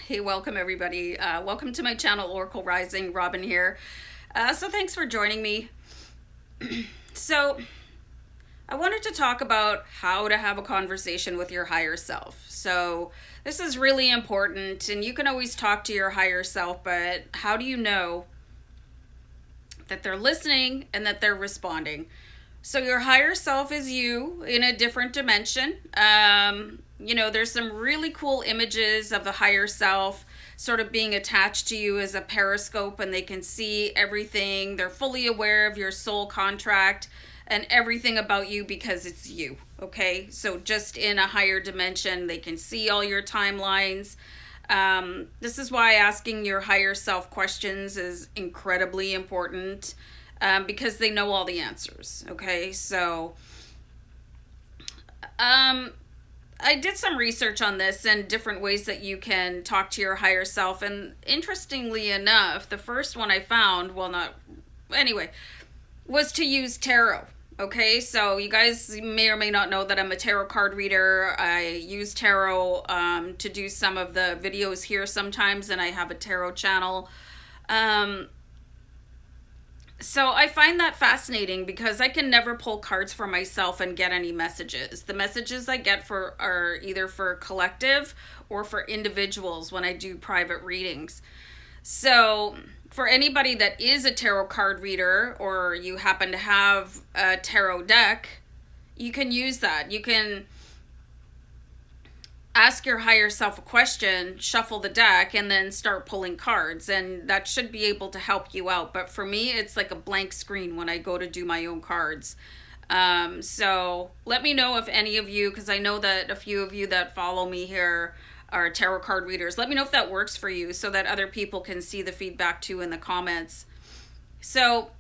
Hey, welcome everybody. Welcome to my channel, Oracle Rising. Robin here. So thanks for joining me. So I wanted to talk about how to have a conversation with your higher self. So this is really important, and you can always talk to your higher self, but how do you know that they're listening and that they're responding? So your higher self is you in a different dimension. There's some really cool images of the higher self sort of being attached to you as a periscope, and they can see everything. They're fully aware of your soul contract and everything about you because it's you. Okay, so just in a higher dimension, they can see all your timelines. This is why asking your higher self questions is incredibly important, because they know all the answers. Okay, so I did some research on this and different ways that you can talk to your higher self. And interestingly enough, the first one I found, well, not anyway, was to use tarot. Okay, so you guys may or may not know that I'm a tarot card reader. I use tarot to do some of the videos here sometimes, and I have a tarot channel. So I find that fascinating because I can never pull cards for myself and get any messages. The messages I get for are either for collective or for individuals when I do private readings. So for anybody that is a tarot card reader, or you happen to have a tarot deck, you can use that. You can ask your higher self a question, shuffle the deck, and then start pulling cards. And that should be able to help you out. But for me, it's like a blank screen when I go to do my own cards. So let me know if any of you, because I know that a few of you that follow me here are tarot card readers. Let me know if that works for you so that other people can see the feedback too in the comments. So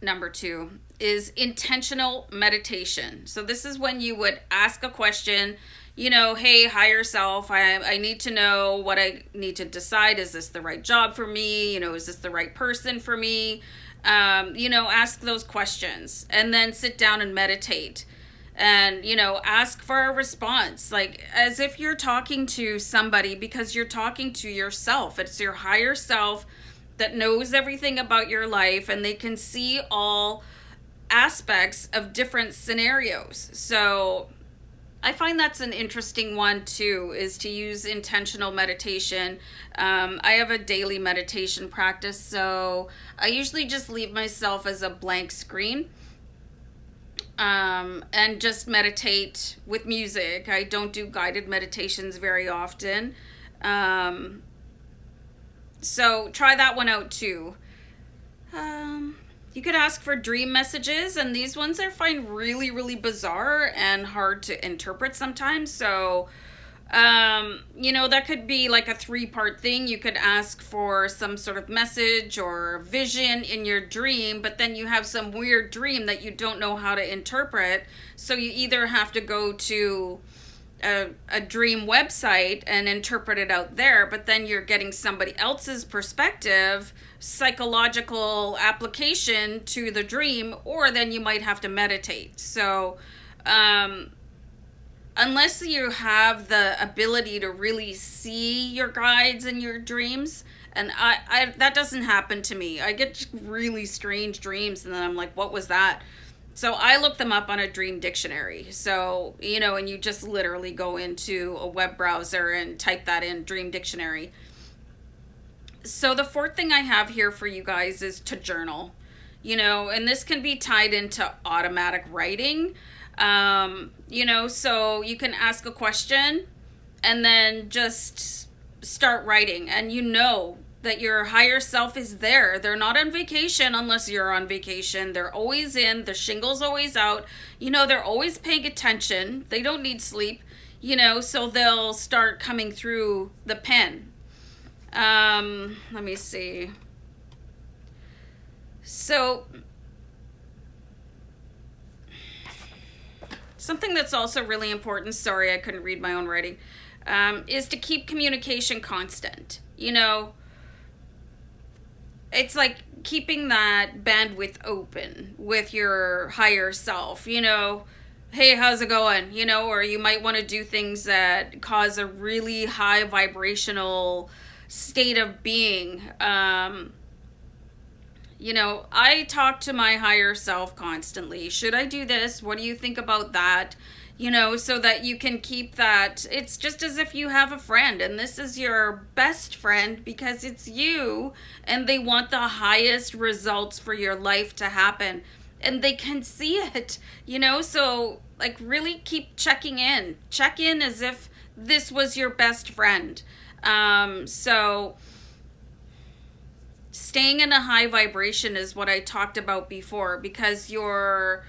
number 2 is intentional meditation. So this is when you would ask a question, hey, higher self, I need to know what I need to decide. Is this the right job for me? Is this the right person for me? Ask those questions and then sit down and meditate and, ask for a response, like as if you're talking to somebody, because you're talking to yourself. It's your higher self that knows everything about your life, and they can see all aspects of different scenarios. So I find that's an interesting one too, is to use intentional meditation. I have a daily meditation practice, so I usually just leave myself as a blank screen, and just meditate with music. I don't do guided meditations very often. So try that one out too. You could ask for dream messages, and these ones I find really, really bizarre and hard to interpret sometimes. So, that could be like a 3-part thing. You could ask for some sort of message or vision in your dream, but then you have some weird dream that you don't know how to interpret. So you either have to go to a dream website and interpret it out there, but then you're getting somebody else's perspective, psychological application to the dream, or then you might have to meditate. So unless you have the ability to really see your guides in your dreams, and I that doesn't happen to me. I get really strange dreams, and then I'm like, what was that? So I look them up on a dream dictionary. So, and you just literally go into a web browser and type that in, dream dictionary. So the 4th thing I have here for you guys is to journal. And this can be tied into automatic writing. So you can ask a question and then just start writing, and that your higher self is there. They're not on vacation unless you're on vacation. They're always in. The shingle's always out. They're always paying attention. They don't need sleep, so they'll start coming through the pen. Let me see. So something that's also really important, sorry, I couldn't read my own writing, is to keep communication constant. It's like keeping that bandwidth open with your higher self. hey, how's it going? Or you might want to do things that cause a really high vibrational state of being. I talk to my higher self constantly. Should I do this? What do you think about that? So that you can keep that. It's just as if you have a friend, and this is your best friend because it's you, and they want the highest results for your life to happen. And they can see it. So, like, really keep checking in. Check in as if this was your best friend. So, staying in a high vibration is what I talked about before, because your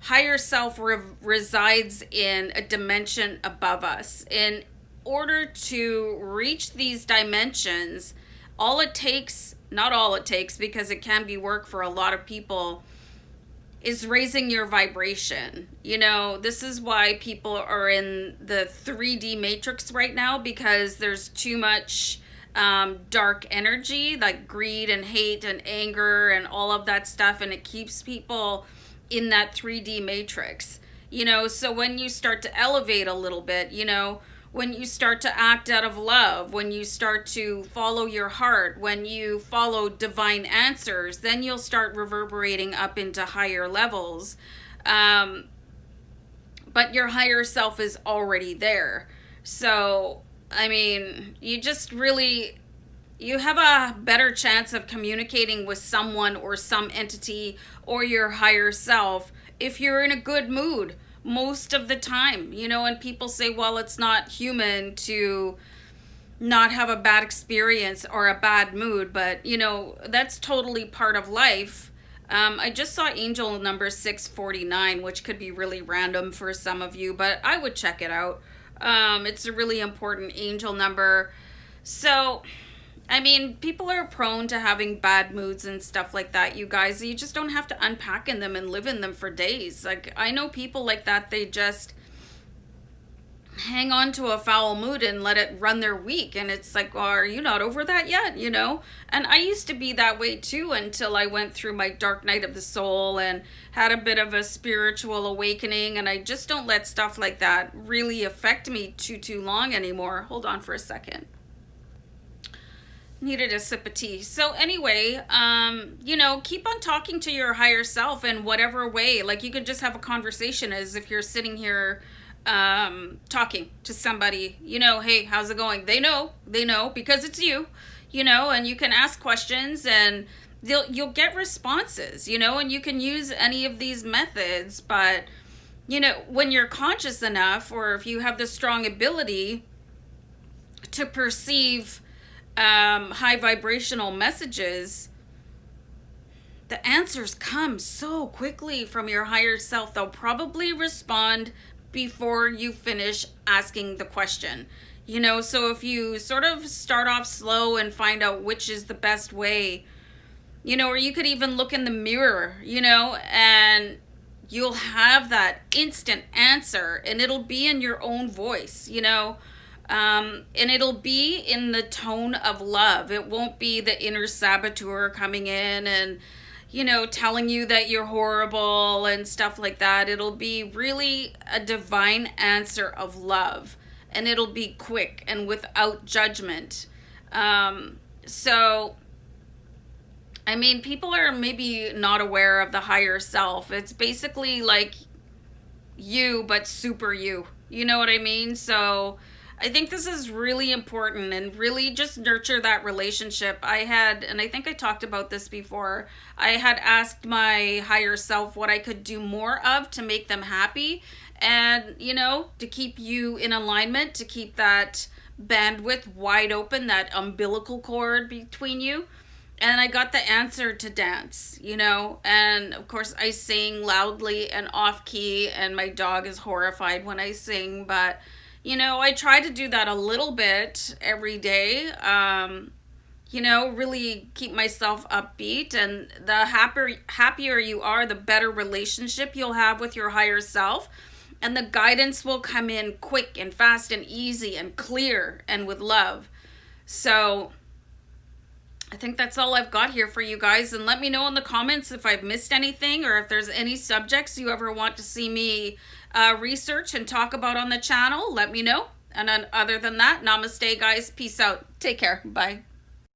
higher self resides in a dimension above us. In order to reach these dimensions, all it takes, not all it takes, because it can be work for a lot of people, is raising your vibration. This is why people are in the 3D matrix right now, because there's too much dark energy, like greed and hate and anger and all of that stuff, and it keeps people in that 3D matrix. So when you start to elevate a little bit, when you start to act out of love, when you start to follow your heart, when you follow divine answers, then you'll start reverberating up into higher levels. But your higher self is already there. So, I mean, you have a better chance of communicating with someone or some entity or your higher self if you're in a good mood most of the time. And people say, well, it's not human to not have a bad experience or a bad mood, but that's totally part of life. I just saw angel number 649, which could be really random for some of you, but I would check it out. It's a really important angel number. So, I mean, people are prone to having bad moods and stuff like that, you guys. You just don't have to unpack in them and live in them for days. Like, I know people like that, they just hang on to a foul mood and let it run their week. And it's like, well, are you not over that yet? And I used to be that way too, until I went through my dark night of the soul and had a bit of a spiritual awakening. And I just don't let stuff like that really affect me too long anymore. Hold on for a second. Needed a sip of tea. So anyway, keep on talking to your higher self in whatever way. Like, you could just have a conversation as if you're sitting here talking to somebody. Hey, how's it going? They know because it's you. And you can ask questions, and you'll get responses. And you can use any of these methods. But when you're conscious enough, or if you have the strong ability to perceive high vibrational messages, the answers come so quickly from your higher self. They'll probably respond before you finish asking the question. So if you sort of start off slow and find out which is the best way, or you could even look in the mirror, and you'll have that instant answer, and it'll be in your own voice, and it'll be in the tone of love. It won't be the inner saboteur coming in and, telling you that you're horrible and stuff like that. It'll be really a divine answer of love, and it'll be quick and without judgment. So, I mean, people are maybe not aware of the higher self. It's basically like you, but super you. You know what I mean? So, I think this is really important, and really just nurture that relationship. And I think I talked about this before, I had asked my higher self what I could do more of to make them happy, and, to keep you in alignment, to keep that bandwidth wide open, that umbilical cord between you. And I got the answer to dance, and of course I sing loudly and off key, and my dog is horrified when I sing, but I try to do that a little bit every day, really keep myself upbeat. And the happier you are, the better relationship you'll have with your higher self. And the guidance will come in quick and fast and easy and clear and with love. So I think that's all I've got here for you guys. And let me know in the comments if I've missed anything, or if there's any subjects you ever want to see me research and talk about on the channel, let me know. And then, other than that, namaste, guys. Peace out. Take care. Bye.